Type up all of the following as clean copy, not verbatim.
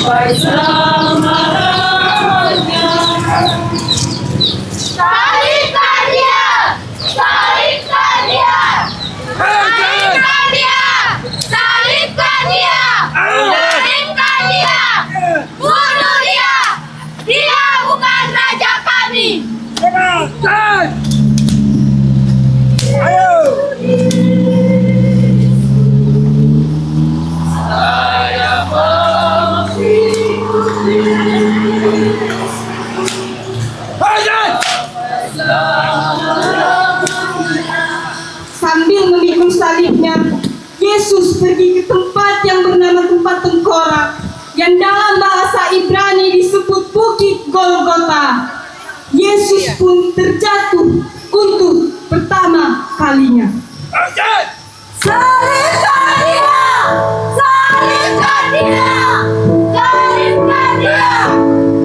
bersamanya. Salibkan dia! Salibkan dia! Salibkan dia! Salibkan dia! Salibkan dia! Bunuh dia! Dia bukan raja kami! Ayo! Saya Sambil memikul salibnya, Yesus pergi ke tempat yang bernama tempat tengkorak, yang dalam bahasa Ibrani disebut Bukit Golgota. Yesus pun terjatuh untuk pertama kalinya. salibkan dia! Salibkan dia! Salibkan dia!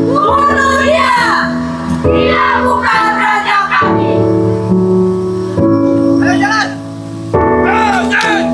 Bunuh dia! Dia bukan raja kami! Ayo jalan! Ayo jalan!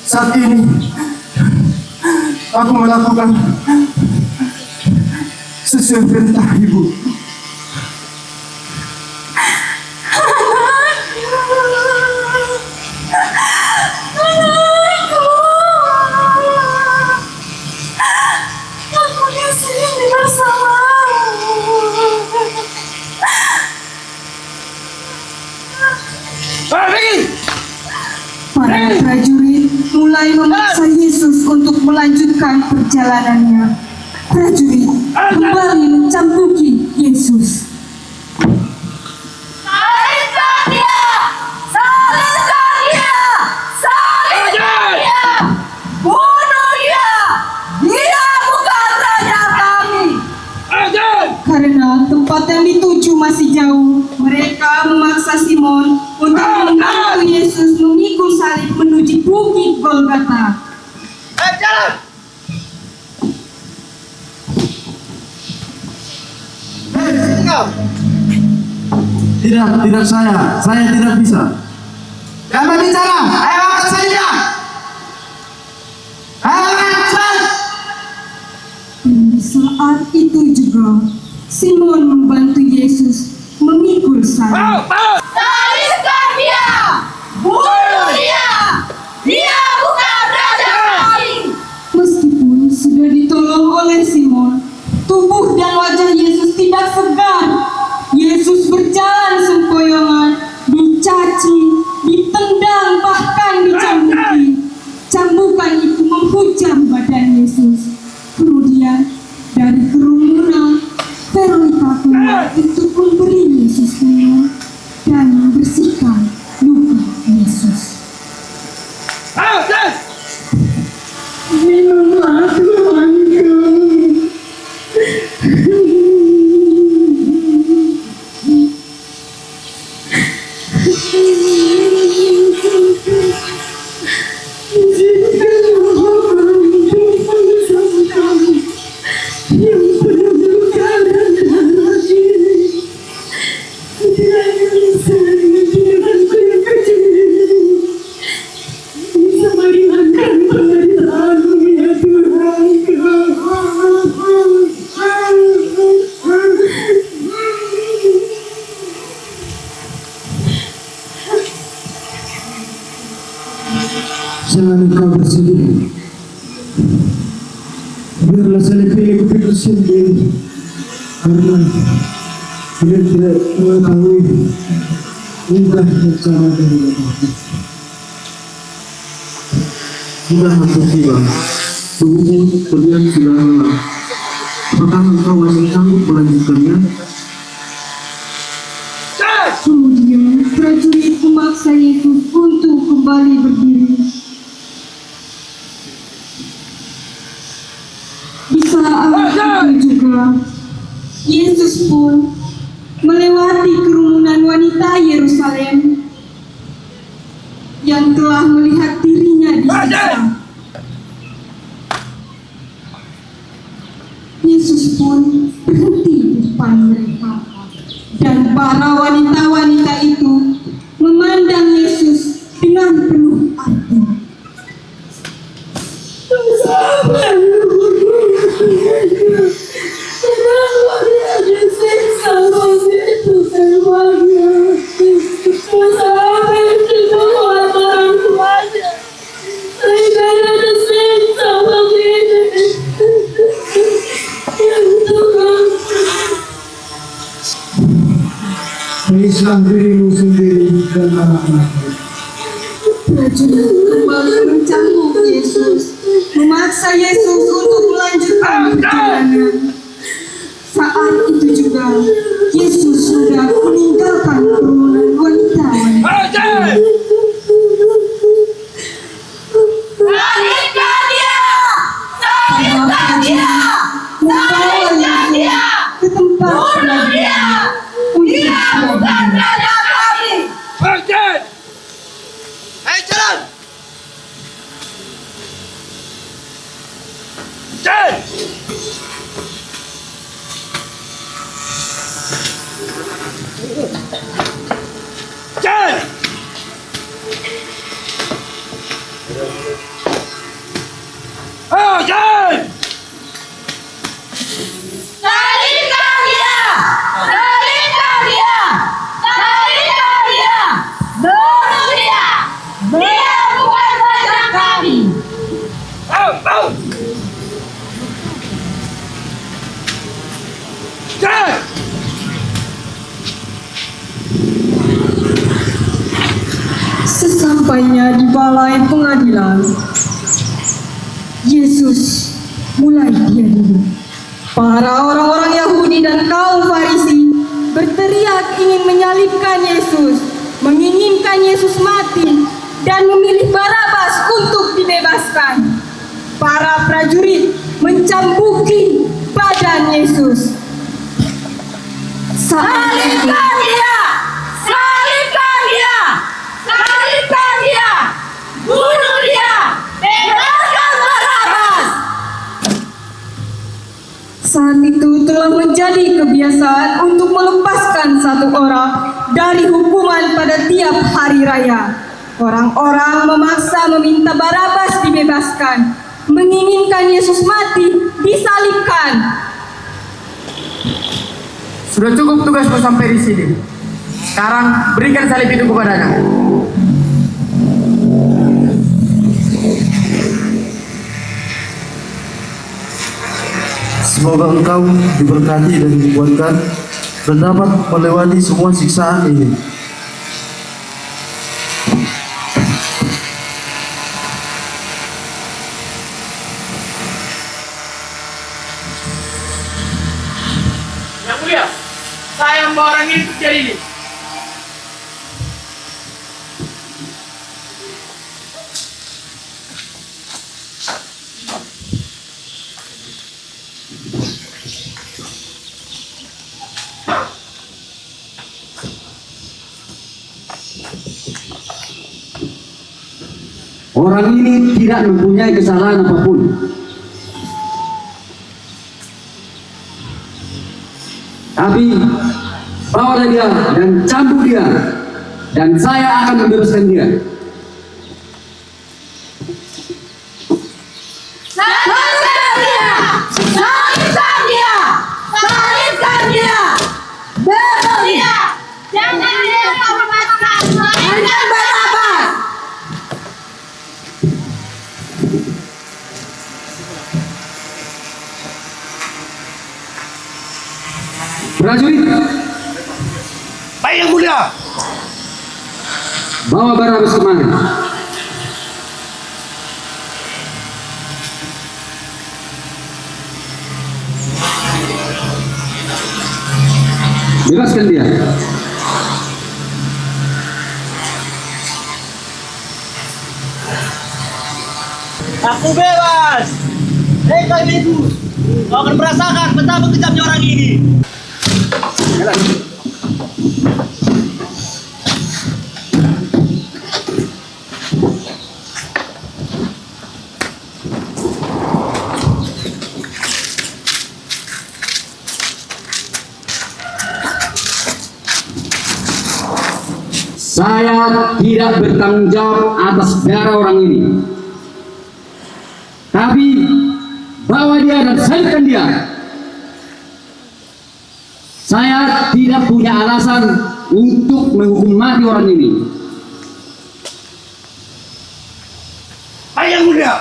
Saat ini aku melakukan sesuai perintah Ibu. Aku di sini bersamamu. Pergi! Para prajurit mulai memaksa Yesus untuk melanjutkan perjalanannya. Prajurit kembali mencambuki Yesus. Salibkan dia! Salibkan dia! Salibkan dia! Bunuh dia! Dia bukan raja kami! Karena tempat yang dituju masih jauh, mereka memaksa Simon untuk membantu Yesus memikul salib menuju Bukit Golgota. Ayo jalan! Tidak saya tidak bisa. Jangan bicara, ayo angkat saja. Ayo angkat. Dan di saat itu juga, Simon membantu Yesus memikul salib. Salibkan dia! Bunuh dia! Dia bukan raja kami! Meskipun sudah ditolong oleh Simon, tubuh dan wajah Yesus tidak segar. Yesus berjalan sempoyongan, dicaci, ditendang, bahkan dicambuki. Cambukan itu menghujam badan Yesus. Kemudian dari kerumunan, Veronica keluar untuk memberi Yesus minum dan membersihkan luka Yesus. Ayo jalan! Minumlah Tuhanku. Jangan engkau bersedih. Biarlah saya pilih kupikir sendiri. Karena dia tidak mengetahui entah cara dan apa. Sudah hampir tiba. Tubuhmu berdiam sudah lelah. Apakah engkau masih sanggup melanjutkannya? Jalan! juga, Yesus pun melewati kerumunan wanita Yerusalem yang telah melihat dirinya disiksa. Yesus pun berhenti di depan mereka, dan para wanita-wanita itu memandang Yesus dengan penuh arti. Islam dirimu sendiri dan anak-anakmu. Prajurit kembali mencambuk Yesus, memaksa Yesus untuk melanjutkan perjalanan. Saat itu juga Yesus sudah meninggalkan kerumunan wanita-wanita. Salibkan dia! Salibkan dia! Membawa Yesus ke tempat Bunuh dia! Dia bukan raja kami! Jalan! Jalan! Jalan! Jalan! Jalan! Salibkan dia! Salibkan dia! Salibkan dia! Bunuh dia! Dia bukan raja kami! Jalan! Sesampainya di balai pengadilan, Yesus mulai diadili. Para orang-orang Yahudi dan kaum Farisi berteriak ingin menyalibkan Yesus, menginginkan Yesus mati, dan memilih Barabas untuk dibebaskan. Para prajurit mencambuki badan Yesus. Salibkan dia! Salibkan dia! Salibkan dia! Bunuh dia! Bebaskan Barabas! Saat itu telah menjadi kebiasaan untuk melepaskan satu orang dari hukuman pada tiap hari raya. Orang-orang memaksa meminta Barabas dibebaskan, menginginkan Yesus mati, disalibkan. Sudah cukup tugasmu sampai di sini. Sekarang berikan salib itu kepadanya. Semoga engkau diberkati dan dikuatkan dan dapat melewati semua siksaan ini. Yang mulia, saya membawa orang ini untuk diadili. Orang ini tidak mempunyai kesalahan apapun. Tapi bawa dia dan cambuk dia, dan saya akan membebaskan dia. Salibkan dia! Salibkan dia! Salibkan dia! Bunuh dia! Jangan dia melepaskan dengan Barabas! Prajurit, Baik yang mulia. bawa Barabas kemari. Bebaskan dia. Aku bebas. Hei kalian itu, kau akan merasakan betapa kejamnya orang ini. Saya tidak bertanggung jawab atas darah orang ini. Tapi bawa dia dan salibkan dia. Saya tidak punya alasan untuk menghukum mati orang ini. Ayo yang mulia.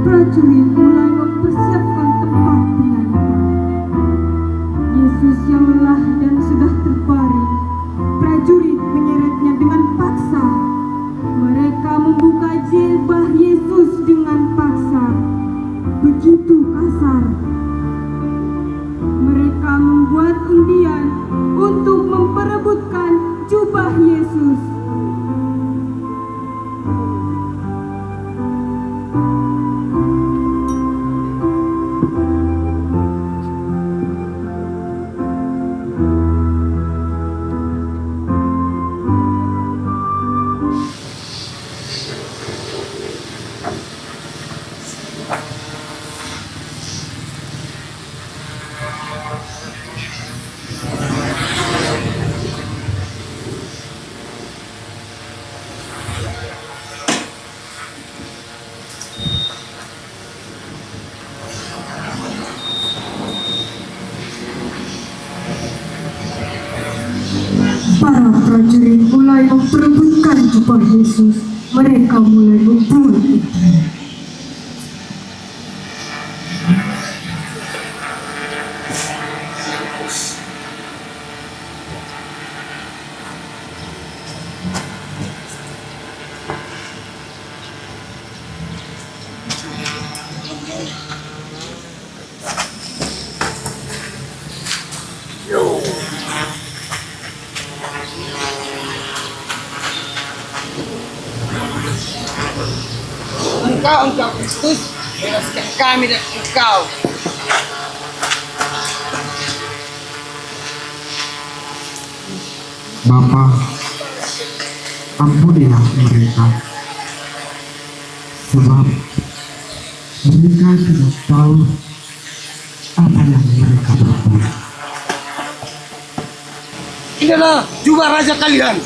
Prajurit mulai mempersiapkan tempat pengadilan. Yesus yang lelah dan sudah terbaring, prajurit menyeretnya dengan paksa. Mereka membuka jilbah Yesus dengan paksa, begitu kasar. Mereka membuat undian untuk memperebutkan jubah Yesus. Para prajurit mulai memperebutkan jubah Yesus. Mereka mulai membunuh itu. Engkau Kristus, bebaskan kami dari engkau. Bapa, ampunilah mereka, sebab mereka tidak tahu apa yang mereka perbuat. Inilah jubah raja kalian.